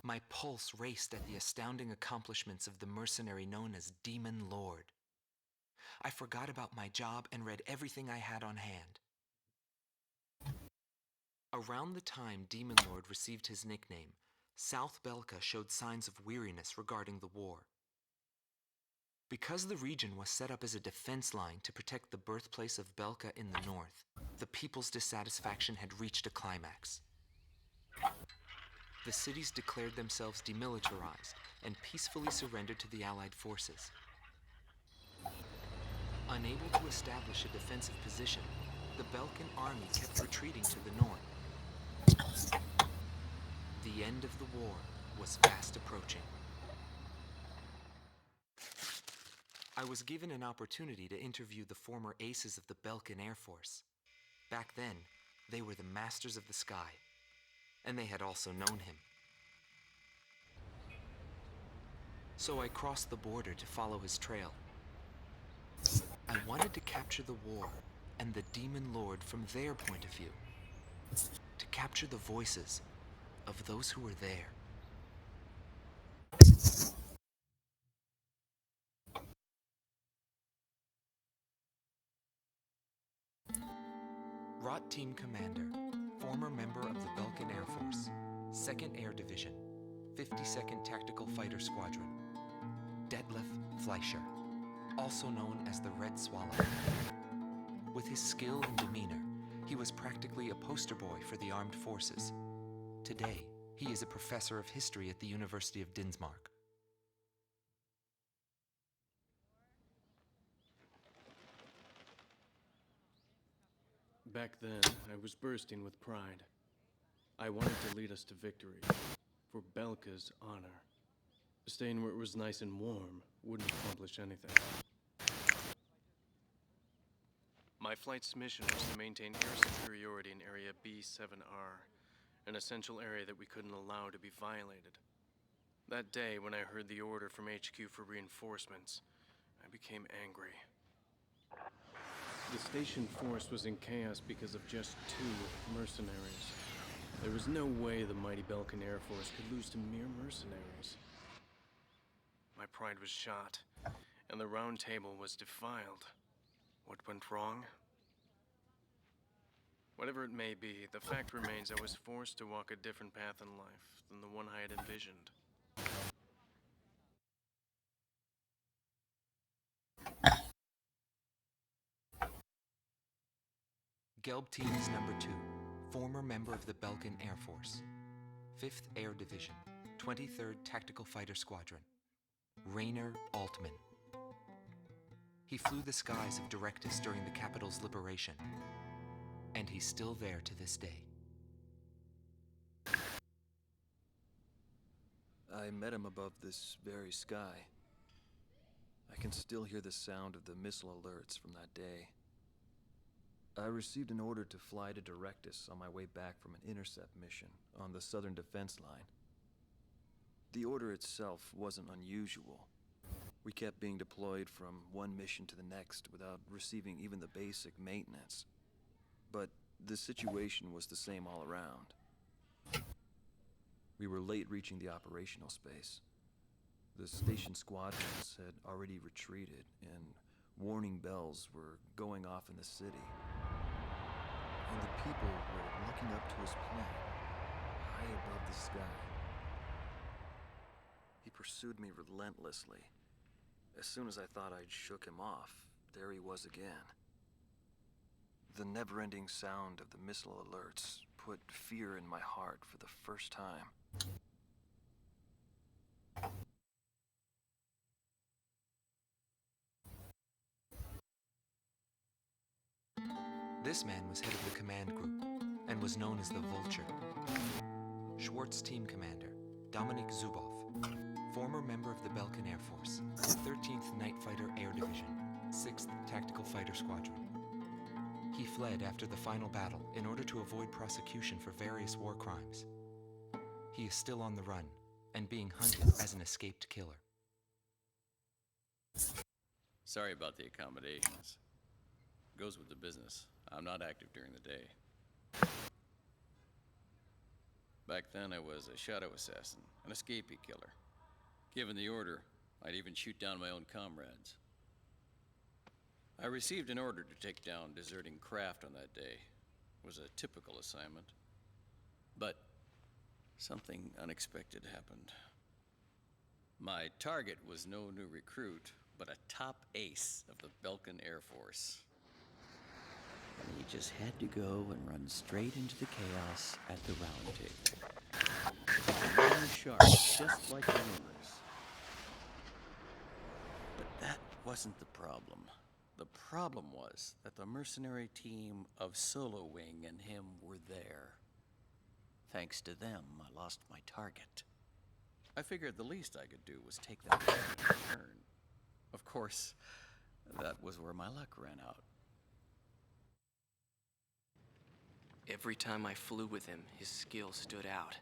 My pulse raced at the astounding accomplishments of the mercenary known as Demon Lord. I forgot about my job and read everything I had on hand. Around the time Demon Lord received his nickname, South Belka showed signs of weariness regarding the war. Because the region was set up as a defense line to protect the birthplace of Belka in the north, the people's dissatisfaction had reached a climax. The cities declared themselves demilitarized and peacefully surrendered to the Allied forces. Unable to establish a defensive position, the Belkan army kept retreating to the north. The end of the war was fast approaching. I was given an opportunity to interview the former aces of the Belkan Air Force. Back then, they were the masters of the sky, and they had also known him. So I crossed the border to follow his trail. I wanted to capture the war and the Demon Lord from their point of view, to capture the voices of those who were there. Rot Team Commander, former member of the Belkan Air Force, 2nd Air Division, 52nd Tactical Fighter Squadron, Detlef Fleischer, also known as the Red Swallow. With his skill and demeanor, he was practically a poster boy for the armed forces. Today, he is a professor of history at the University of Dinsmark. Back then, I was bursting with pride. I wanted to lead us to victory, for Belka's honor. Staying where it was nice and warm wouldn't accomplish anything. My flight's mission was to maintain air superiority in Area B7R, an essential area that we couldn't allow to be violated. That day, when I heard the order from HQ for reinforcements, I became angry. The station force was in chaos because of just 2 mercenaries. There was no way the mighty Belkan Air Force could lose to mere mercenaries. My pride was shot, and the round table was defiled. What went wrong? Whatever it may be, the fact remains I was forced to walk a different path in life than the one I had envisioned. Gelb Team is number 2, former member of the Belkan Air Force, 5th Air Division, 23rd Tactical Fighter Squadron, Rainer Altman. He flew the skies of Directus during the capital's liberation, and he's still there to this day. I met him above this very sky. I can still hear the sound of the missile alerts from that day. I received an order to fly to Directus on my way back from an intercept mission on the southern defense line. The order itself wasn't unusual. We kept being deployed from one mission to the next without receiving even the basic maintenance. But the situation was the same all around. We were late reaching the operational space. The station squadrons had already retreated, and warning bells were going off in the city. And the people were looking up to his plane, high above the sky. He pursued me relentlessly. As soon as I thought I'd shook him off, there he was again. The never-ending sound of the missile alerts put fear in my heart for the first time. This man was head of the command group and was known as the Vulture. Schwartz Team Commander, Dominik Zubov, former member of the Belkan Air Force, 13th Night Fighter Air Division, 6th Tactical Fighter Squadron. He fled after the final battle in order to avoid prosecution for various war crimes. He is still on the run and being hunted as an escaped killer. Sorry about the accommodations. Goes with the business. I'm not active during the day. Back then, I was a shadow assassin, an escapee killer. Given the order, I'd even shoot down my own comrades. I received an order to take down deserting craft on that day. It was a typical assignment. But something unexpected happened. My target was no new recruit, but a top ace of the Belkan Air Force. And he just had to go and run straight into the chaos at the round table. Iron sharp, just like the rumors. But that wasn't the problem. The problem was that the mercenary team of Solo Wing and him were there. Thanks to them, I lost my target. I figured the least I could do was take them back in return. Of course, that was where my luck ran out. Every time I flew with him, his skill stood out.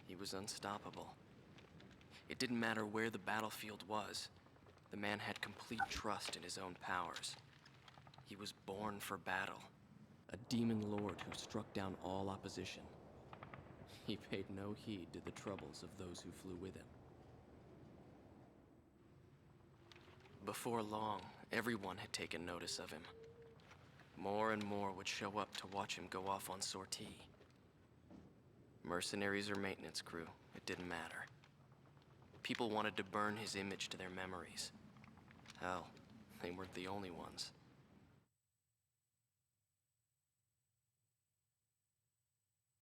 He was unstoppable. It didn't matter where the battlefield was. The man had complete trust in his own powers. He was born for battle. A demon lord who struck down all opposition. He paid no heed to the troubles of those who flew with him. Before long, everyone had taken notice of him. More and more would show up to watch him go off on sortie. Mercenaries or maintenance crew, it didn't matter. People wanted to burn his image to their memories. Hell, they weren't the only ones.